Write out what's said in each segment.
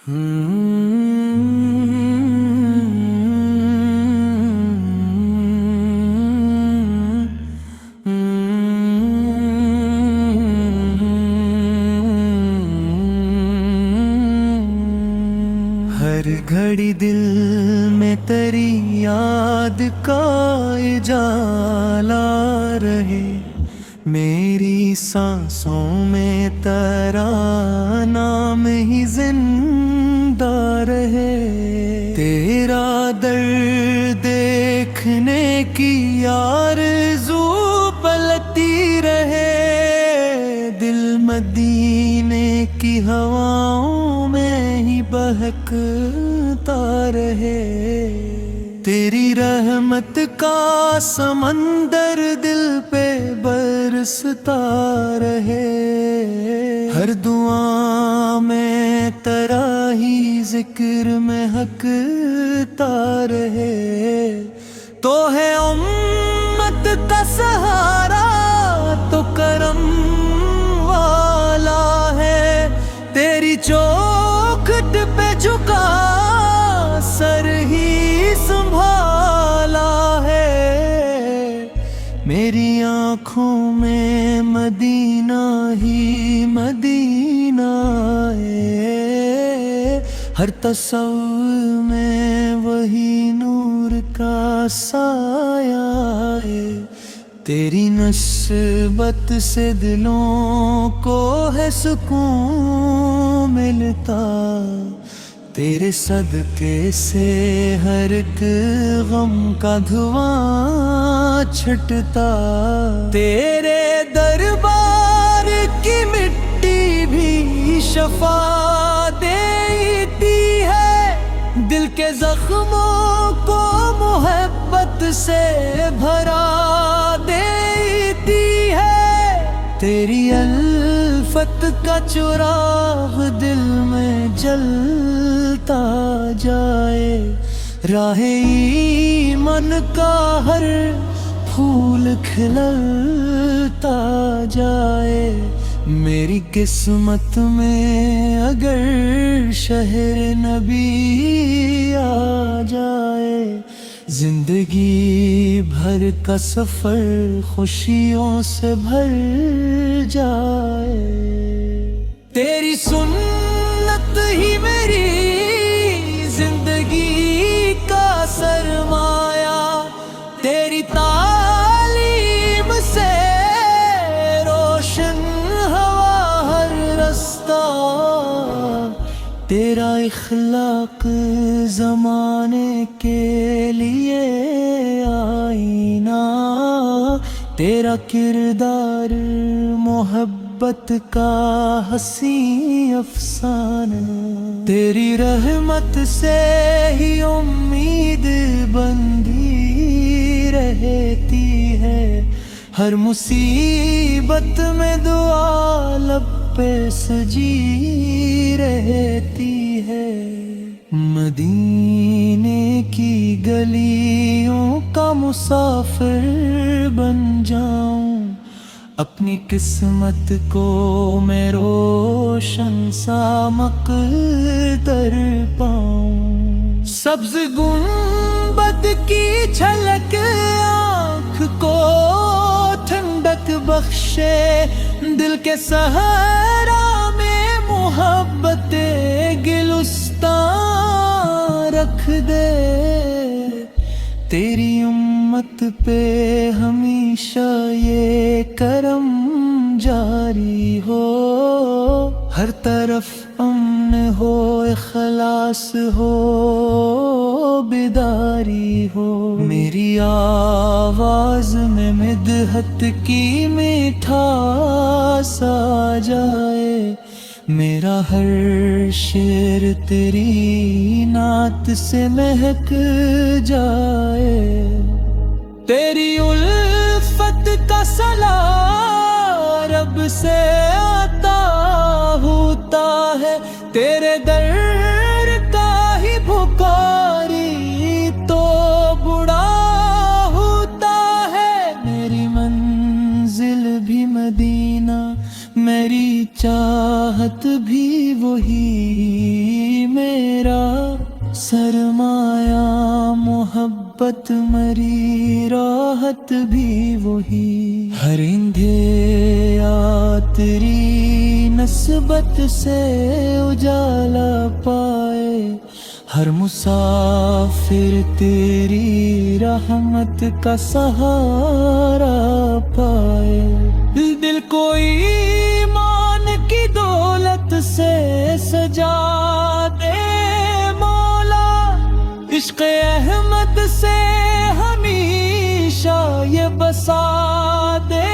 ہر گھڑی دل میں تیری یاد کا اجالا رہے، میری سانسوں میں تیرا نام ہی زندہ رہے۔ تیرا درد دیکھنے کی آرزو پلتی رہے، دل مدینے کی ہواؤں میں ہی بہکتا رہے۔ تیری رحمت کا سمندر دل پہ برستا رہے، ہر دعا میں تیرا ہی ذکر مہکتا رہے۔ تو ہے امت کا سہارا تو کرم والا ہے، تیری چوکھٹ پہ جھکا سر ہی سنبھالا ہے۔ میری آنکھوں میں مدینہ ہی مدینہ ہے، ہر تصور میں وہی نور کا سایہ ہے۔ تیری نسبت سے دلوں کو ہے سکون ملتا، تیرے صدقے سے ہر ایک غم کا دھواں چھٹتا۔ تیرے دربار کی مٹی بھی شفا دیتی ہے، دل کے زخموں کو محبت سے بھرا دیتی ہے۔ تیری الفت کا چراغ دل میں جلتا جائے، راہ ایمان کا ہر پھول کھلتا جائے۔ میری قسمت میں اگر شہر نبی آ جائے، زندگی بھر کا سفر خوشیوں سے بھر جائے۔ تیری سنت ہی میری زندگی کا سرمایہ، تیری تعلیم سے روشن ہوا ہر رستہ، تیرا اخلاق زمانے کے لیے آئینہ، تیرا کردار محبت کا حسین افسانہ۔ تیری رحمت سے ہی امید بندھی رہتی ہے، ہر مصیبت میں دعا لب پہ سجی رہتی ہے۔ مدینے کی گلیوں کا مسافر بن جاؤں، اپنی قسمت کو میں روشن سا مقدر پاؤں۔ سبز گنبد کی جھلک آنکھ کو ٹھنڈک بخشے، دل کے صحرا میں محبت گلستان رکھ دے۔ تیری امت پہ ہمیشہ یہ کرم جاری ہو، ہر طرف امن ہو، اخلاص ہو، بیداری ہو۔ میری آواز میں مدحت کی مٹھاس آ جائے، میرا ہر شعر تیری نعت سے مہک جائے۔ تیری الفت کا صلاح رب سے عطا ہوتا ہے، تیرے در کا ہی بھکاری تو بڑا ہوتا ہے۔ میری منزل بھی مدینہ، میری چاہت بھی وہی سرمایہ محبت مری راحت بھی وہی، ہر اندھیا تیری نسبت سے اجالا پائے، ہر مسافر تیری رحمت کا سہارا پائے، دل کو ایمان کی دولت سے سجا دے مولا، عشق احمد سے ہمیشہ یہ بسا دے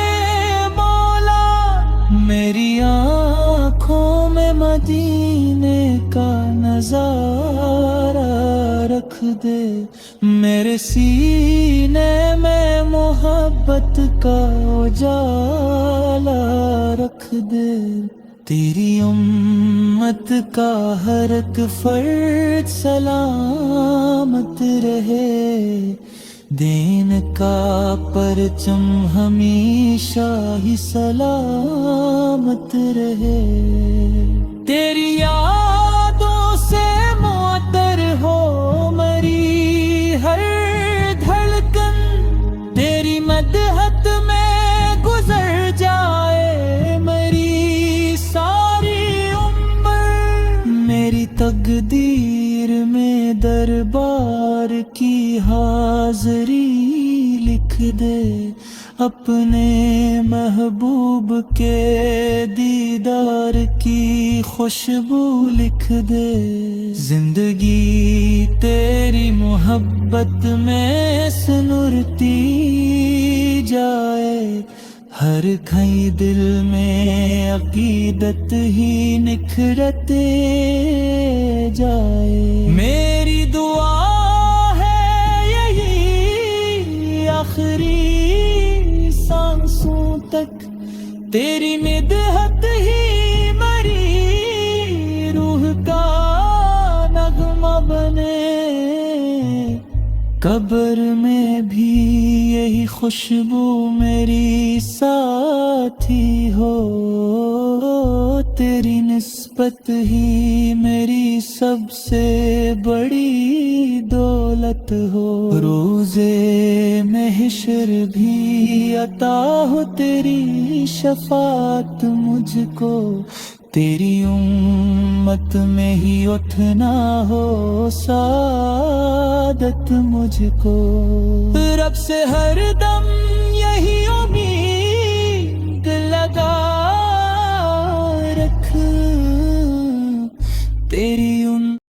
مولا، میری آنکھوں میں مدینے کا نظارہ رکھ دے، میرے سینے میں محبت کا اجالا رکھ دے، تیری امت کا ہر ایک فرد سلامت رہے، دین کا پرچم ہمیشہ ہی سلامت رہے، تیری یادوں سے معطر ہو مری ہر دھڑکن، تیری مدحت میں گزر جائے میری ساری عمر، میری تقدیر میں دربار کی حاضری لکھ دے، اپنے محبوب کے دیدار کی خوشبو لکھ دے، زندگی تیری محبت میں سنورتی جائے، ہر کہیں دل میں عقیدت ہی نکھرتے جائے، میری دعا ہے یہی آخری سانسوں تک، تیری مدحت ہی میری روح کا نغمہ بنے، قبر میں بھی یہی خوشبو میری ساتھی ہو، تیری نسبت ہی میری سب سے بڑی دولت ہو، روزے محشر بھی عطا ہو تیری شفاعت مجھ کو، تیری امت میں ہی اٹھنا ہو سعادت مجھ کو، رب سے ہر دم یہی امید لگا